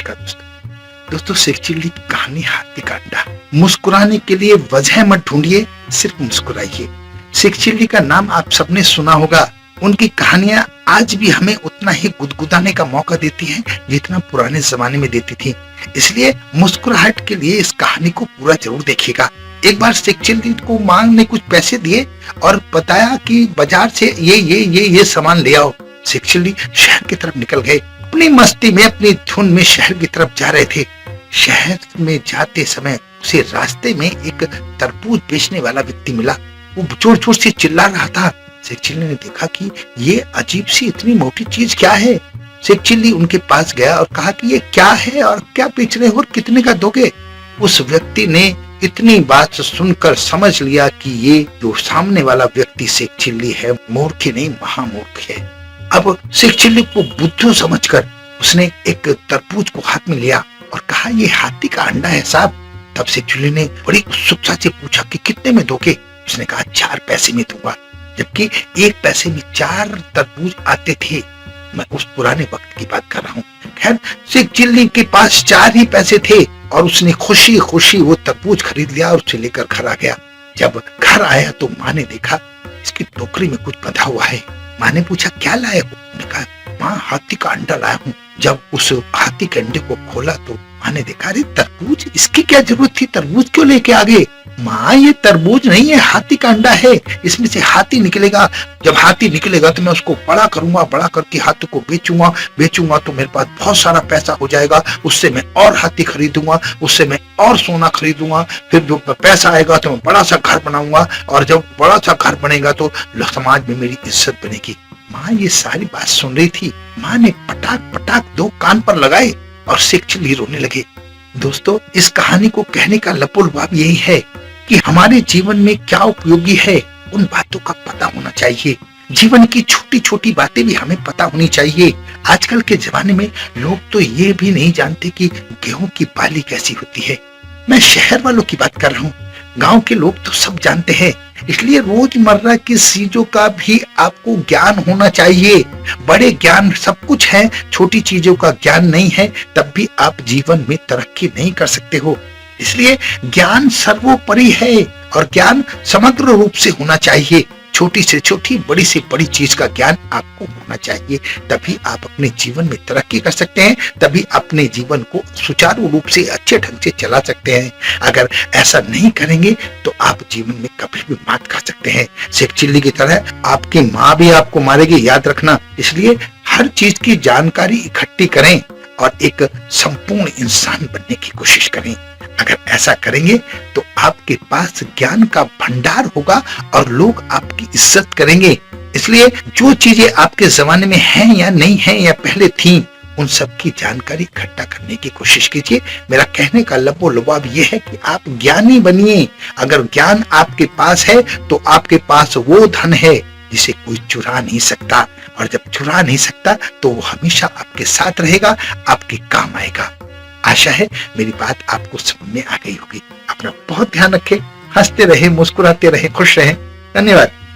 नमस्कार दोस्तों शेख चिल्ली की कहानी हाथी का अंडा। मुस्कुराने के लिए वजह मत ढूंढिए, सिर्फ मुस्कुराइए। शेख चिल्ली का नाम आप सबने सुना होगा। उनकी कहानियां आज भी हमें उतना ही गुदगुदाने का मौका देती हैं जितना पुराने जमाने में देती थी। इसलिए मुस्कुराहट के लिए इस कहानी को पूरा जरूर देखिएगा। एक बार शेख चिल्ली को माँ ने कुछ पैसे दिए और बताया कि बाजार से ये सामान ले आओ। शेख चिल्ली शहर की तरफ निकल गए। अपनी मस्ती में, अपनी धुन में शहर की तरफ जा रहे थे। शहर में जाते समय उसे रास्ते में एक तरबूज बेचने वाला व्यक्ति मिला। वो जोर जोर से चिल्ला रहा था। शेख चिल्ली ने देखा कि ये अजीब सी इतनी मोटी चीज क्या है। शेख चिल्ली उनके पास गया और कहा कि ये क्या है और क्या बेच रहे हो और कितने का दोगे। उस व्यक्ति ने इतनी बात सुनकर समझ लिया कि ये जो सामने वाला व्यक्ति शेख चिल्ली है, मूर्ख नहीं महामूर्ख है। अब शेख चिल्ली को बुद्धू समझकर उसने एक तरबूज को हाथ में लिया और कहा, ये हाथी का अंडा है साहब। तब शेख चिल्ली ने बड़ी उत्सुकता से पूछा कि कितने में दोगे। उसने कहा 4 पैसे में दूंगा, जबकि 1 पैसे में 4 तरबूज आते थे। मैं उस पुराने वक्त की बात कर रहा हूँ। खैर, शेख चिल्ली के पास 4 ही पैसे थे और उसने खुशी खुशी वो तरबूज खरीद लिया और उसे लेकर घर आ गया। जब घर आया तो माँ ने देखा इसकी टोकरी में कुछ बंधा हुआ है। माँ ने पूछा, क्या लाए हो? उसने कहा, माँ हाथी का अंडा लाया हूँ। जब उस हाथी के अंडे को खोला तो माँ ने देखा, अरे तरबूज, इसकी क्या जरूरत थी? तरबूज क्यों लेके आ गए? माँ, ये तरबूज नहीं है, हाथी का अंडा है। इसमें से हाथी निकलेगा। जब हाथी निकलेगा तो मैं उसको बड़ा करूंगा, बड़ा करके हाथी को बेचूंगा तो मेरे पास बहुत सारा पैसा हो जाएगा। उससे मैं और हाथी खरीदूंगा, उससे मैं और सोना खरीदूंगा। फिर जो पैसा आएगा तो मैं बड़ा सा घर बनाऊंगा और जब बड़ा सा घर बनेगा तो समाज में मेरी इज्जत बनेगी। माँ ये सारी बात सुन रही थी। माँ ने पटाक पटाक 2 कान पर लगाए और शेख चिल्ली रोने लगे। दोस्तों, इस कहानी को कहने का लपोलबाब यही है कि हमारे जीवन में क्या उपयोगी है उन बातों का पता होना चाहिए। जीवन की छोटी छोटी बातें भी हमें पता होनी चाहिए। आजकल के जमाने में लोग तो ये भी नहीं जानते कि गेहूं की बाली कैसी होती है। मैं शहर वालों की बात कर रहा हूँ। गांव के लोग तो सब जानते हैं। इसलिए रोजमर्रा की चीजों का भी आपको ज्ञान होना चाहिए। बड़े ज्ञान सब कुछ है, छोटी चीजों का ज्ञान नहीं है तब भी आप जीवन में तरक्की नहीं कर सकते हो। इसलिए ज्ञान सर्वोपरि है और ज्ञान समग्र रूप से होना चाहिए। छोटी से छोटी, बड़ी से बड़ी चीज का ज्ञान आपको होना चाहिए। तभी आप अपने जीवन में तरक्की कर सकते हैं, तभी अपने जीवन को सुचारू रूप से अच्छे ढंग से चला सकते हैं। अगर ऐसा नहीं करेंगे तो आप जीवन में कभी भी मात खा सकते हैं। शेख चिल्ली की तरह आपकी माँ भी आपको मारेगी, याद रखना। इसलिए हर चीज की जानकारी इकट्ठी करें और एक संपूर्ण इंसान बनने की कोशिश करें। अगर ऐसा करेंगे तो आपके पास ज्ञान का भंडार होगा और लोग आपकी इज्जत करेंगे। इसलिए जो चीजें आपके जमाने में हैं या नहीं हैं या पहले थीं, उन सब की जानकारी इकट्ठा करने की कोशिश कीजिए। मेरा कहने का लबोलबाब ये है कि आप ज्ञानी बनिए। अगर ज्ञान आपके पास है तो आपके पास वो धन है जिसे कोई चुरा नहीं सकता, और जब चुरा नहीं सकता तो वो हमेशा आपके साथ रहेगा, आपके काम आएगा। आशा है मेरी बात आपको समझ में आ गई होगी। अपना बहुत ध्यान रखें, हंसते रहे, मुस्कुराते रहे, खुश रहे। धन्यवाद।